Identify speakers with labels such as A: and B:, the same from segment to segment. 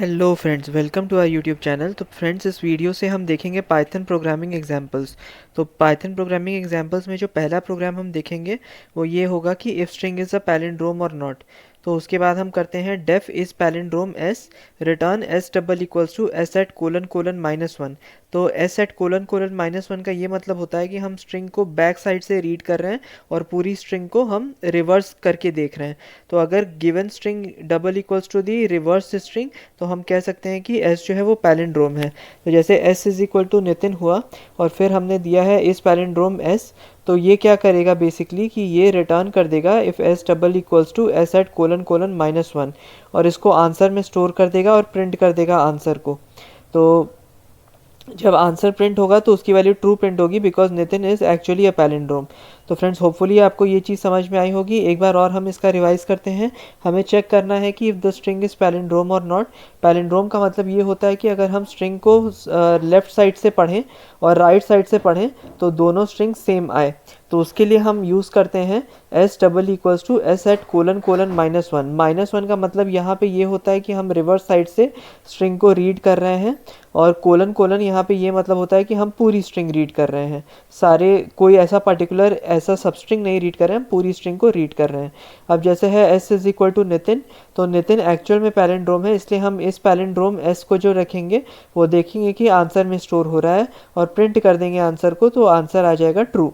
A: Hello friends, welcome to our YouTube channel. तो friends, इस video से हम देखेंगे पाइथन प्रोग्रामिंग एग्जांपल्स। तो पाइथन प्रोग्रामिंग एग्जांपल्स में जो पहला प्रोग्राम हम देखेंगे वो ये होगा कि if string is a palindrome और नॉट। तो उसके बाद हम करते हैं def is palindrome S return S double equals to S at colon colon minus one. तो S at colon colon minus one का ये मतलब होता है कि हम स्ट्रिंग को बैक साइड से रीड कर रहे हैं और पूरी स्ट्रिंग को हम रिवर्स करके देख रहे हैं। तो अगर given string double equals to the reverse string, तो हम कह सकते हैं कि एस जो है वो पैलिंड्रोम है। तो जैसे s is equal to Nitin हुआ और फिर हमने दिया है इस पैलिंड्रोम एस। तो ये क्या करेगा बेसिकली कि ये रिटर्न कर देगा if s double equals to S at colon colon minus one, और इसको आंसर में स्टोर कर देगा और प्रिंट कर देगा आंसर को। तो जब आंसर प्रिंट होगा तो उसकी वैल्यू ट्रू प्रिंट होगी because Nitin is actually a palindrome. तो फ्रेंड्स, होपफुली आपको ये चीज़ समझ में आई होगी। एक बार और हम इसका रिवाइज करते हैं। हमें चेक करना है कि if the string is palindrome और नॉट। पैलिंड्रोम का मतलब ये होता है कि अगर हम स्ट्रिंग को लेफ़्ट साइड से पढ़ें और राइट साइड से पढ़ें तो दोनों स्ट्रिंग सेम आए। तो उसके लिए हम यूज़ करते हैं s double equals to S at colon colon minus one. Minus one का मतलब यहाँ पे ये होता है कि हम रिवर्स साइड से स्ट्रिंग को रीड कर रहे हैं, और कोलन कोलन यहाँ पे ये मतलब होता है कि हम पूरी स्ट्रिंग रीड कर रहे हैं। सारे कोई ऐसा पर्टिकुलर ऐसा सब स्ट्रिंग नहीं रीड कर रहे हैं, हम पूरी स्ट्रिंग को रीड कर रहे हैं। अब जैसे है s is equal to Nitin, तो नितिन एक्चुअल में पैलिंड्रोम है, इसलिए हम इस पैलिंड्रोम एस को जो रखेंगे वो देखेंगे कि आंसर में स्टोर हो रहा है और प्रिंट कर देंगे आंसर को, तो आंसर आ जाएगा ट्रू।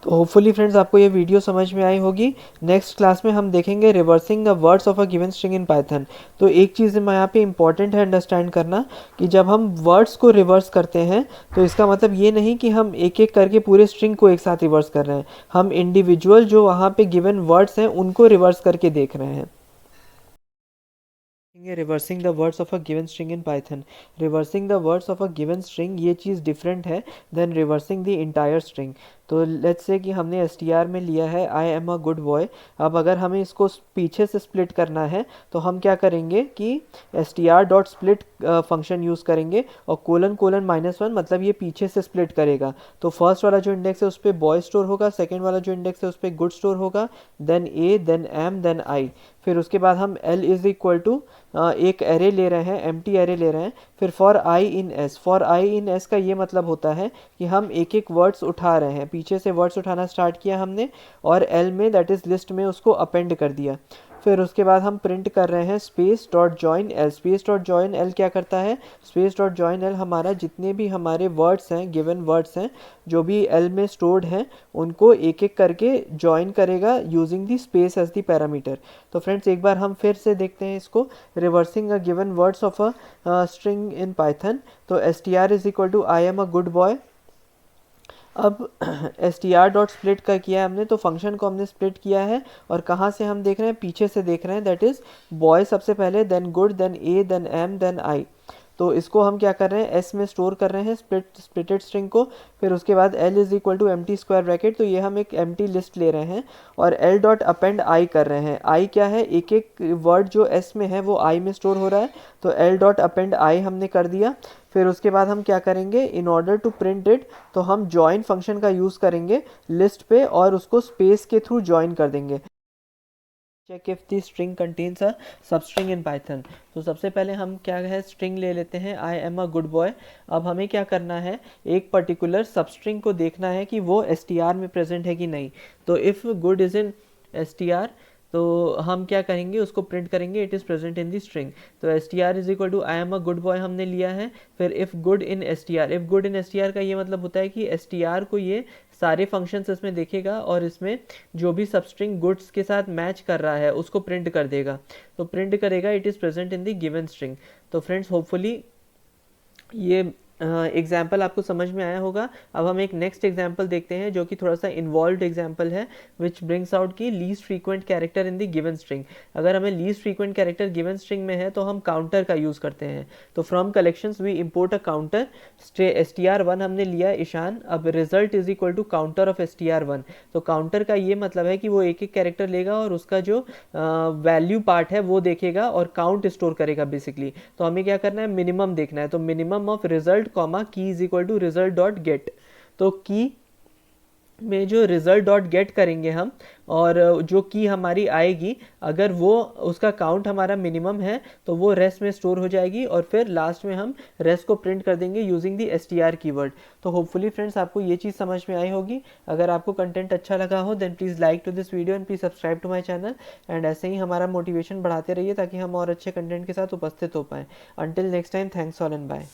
A: तो होपफुली फ्रेंड्स आपको ये वीडियो समझ में आई होगी। नेक्स्ट क्लास में हम देखेंगे reversing the words of a given string in Python. तो एक चीज़ में यहाँ पे इंपॉर्टेंट है अंडरस्टैंड करना कि जब हम वर्ड्स को रिवर्स करते हैं तो इसका मतलब ये नहीं कि हम एक एक करके पूरे स्ट्रिंग को एक साथ रिवर्स कर रहे हैं। हम इंडिविजुअल जो वहाँ पे गिवन वर्ड्स हैं उनको रिवर्स करके देख रहे हैं। Reversing the words of a given string in Python. Reversing the words of a given string ये चीज़ डिफरेंट है then reversing the entire string. तो लेट्स से कि हमने एस टी आर में लिया है I am a good boy. अब अगर हमें इसको पीछे से स्प्लिट करना है तो हम क्या करेंगे कि S T R dot split function use करेंगे, और कोलन कोलन माइनस वन मतलब ये पीछे से स्प्लिट करेगा। तो फर्स्ट वाला जो इंडेक्स है उस पर बॉय स्टोर होगा, सेकेंड वाला जो इंडेक्स है उस पर गुड स्टोर होगा, then a then am then I. फिर उसके बाद हम एल इज इक्वल टू एक एरे ले रहे हैं, एम्प्टी एरे ले रहे हैं। फिर for i in s, for i in s का ये मतलब होता है कि हम एक एक वर्ड्स उठा रहे हैं, पीछे से वर्ड्स उठाना स्टार्ट किया हमने और एल में दैट इज़ लिस्ट में उसको अपेंड कर दिया। फिर उसके बाद हम प्रिंट कर रहे हैं space dot join L. Space dot join L क्या करता है? स्पेस डॉट जॉइन एल हमारा जितने भी हमारे वर्ड्स हैं, गिवन वर्ड्स हैं जो भी एल में स्टोर्ड हैं, उनको एक एक करके जॉइन करेगा using the space as the parameter. तो फ्रेंड्स, एक बार हम फिर से देखते हैं इसको, reversing a given words of a string in Python. तो S T R is equal to I am a good boy. अब S T R dot split का किया है हमने, तो फंक्शन को हमने स्प्लिट किया है और कहाँ से हम देख रहे हैं? पीछे से देख रहे हैं, दैट इज़ बॉय सबसे पहले, then good, then a, then am, then I. तो इसको हम क्या कर रहे हैं? एस में स्टोर कर रहे हैं स्प्लिटेड स्ट्रिंग को। फिर उसके बाद l is equal to empty square bracket, तो ये हम एक एम्प्टी लिस्ट ले रहे हैं और एल डॉट अपेंड आई कर रहे हैं। आई क्या है? एक एक वर्ड जो एस में है वो आई में स्टोर हो रहा है, तो एल डॉट अपेंड आई हमने कर दिया। फिर उसके बाद हम क्या करेंगे? In order to print it, तो हम जॉइन फंक्शन का यूज़ करेंगे लिस्ट पे और उसको स्पेस के थ्रू जॉइन कर देंगे। Check if the string contains a substring in Python. तो सबसे पहले हम क्या है, स्ट्रिंग ले लेते हैं आई एम अ गुड बॉय। अब हमें क्या करना है? एक पर्टिकुलर सब स्ट्रिंग को देखना है कि वो एस टी आर में प्रेजेंट है कि नहीं। तो if good is in S T R, तो हम क्या करेंगे? उसको प्रिंट करेंगे it is present in the string. तो S T R is equal to I am a good boy हमने लिया है। फिर if good in S T R, if good in S T R का ये मतलब होता है कि एस टी आर को ये सारे फंक्शंस इसमें देखेगा और इसमें जो भी सबस्ट्रिंग गुड्स के साथ मैच कर रहा है उसको प्रिंट कर देगा। तो प्रिंट करेगा it is present in the given string. तो फ्रेंड्स, होपफुली ये एग्जाम्पल आपको समझ में आया होगा। अब हम एक नेक्स्ट एग्जाम्पल देखते हैं जो कि थोड़ा सा इन्वॉल्व एग्जाम्पल है, विच ब्रिंग्स आउट की least frequent character in the given string. अगर हमें least frequent character given string में है तो हम काउंटर का यूज़ करते हैं। तो from collections we import a counter. S T r one हमने लिया ईशान। अब result is equal to counter of s T r one. तो काउंटर का ये मतलब है कि वो एक एक कैरेक्टर लेगा और उसका जो वैल्यू पार्ट है वो देखेगा और काउंट स्टोर करेगा बेसिकली। तो हमें क्या करना है? मिनिमम देखना है। तो minimum of result comma key is equal to result dot get. तो की में जो रिजल्ट डॉट गेट करेंगे हम, और जो की हमारी आएगी, अगर वो उसका काउंट हमारा मिनिमम है तो वो रेस्ट में स्टोर हो जाएगी, और फिर लास्ट में हम रेस्ट को प्रिंट कर देंगे यूजिंग दी str कीवर्ड। तो होपफुली फ्रेंड्स आपको ये चीज़ समझ में आई होगी। अगर आपको कंटेंट अच्छा लगा हो then please like to this video and please subscribe to my channel, and ऐसे ही हमारा मोटिवेशन बढ़ाते रहिए ताकि हम और अच्छे कंटेंट के साथ उपस्थित हो पाएँ। Until next time, thanks all and bye.